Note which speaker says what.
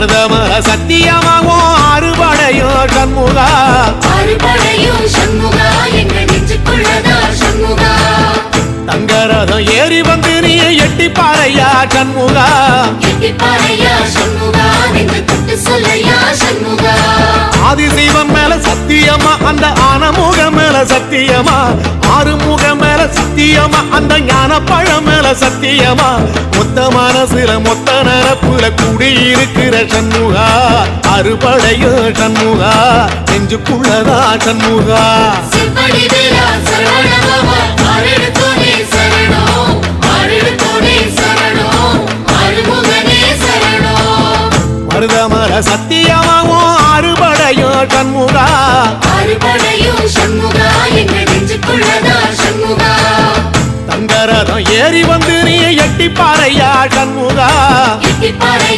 Speaker 1: மருதமர சத்தியமாகும் அறுபடையும் சண்முகா
Speaker 2: அறுபடையும் சண்முகா எங்க நெஞ்சுக்குள்ளதா சண்முகா
Speaker 1: தங்கரதம் ஏறி வந்து நீ எட்டி பாறையா சண்முகா
Speaker 2: எட்டி பாறையா சண்முகா நெஞ்சு தொட்டு சொல்லையா சண்முகா
Speaker 1: ஆதிசைவம் மேல சத்தியமா அந்த ஆனமுகம் மேல சத்தியமா ஆறுமுகம் மேல சத்தியமா அந்த ஞான பழம் மேல சத்தியமா மொத்த மனசுல மொத்த நரப்புல குடியிருக்கிற சண்முகா அறுபடையும் சண்முகா நெஞ்சுக்குள்ளதா சண்முகா
Speaker 2: சிப்படி வேலா சரவணபவா ஆரெடுத்தோனே சரணம் ஆரெடுத்தோனே சரணம் ஆறுமுகனே சரணம்
Speaker 1: மருதமர சத்தியமாவும் அறுபடையும் சண்முகா
Speaker 2: அறுபடையும் சண்முகா எங்க நெஞ்சுக்குள்ளதா சண்முகா
Speaker 1: தங்கரதம் ஏறி வந்து நீ எட்டி பாறையா சண்முகா
Speaker 2: எட்டி பாறை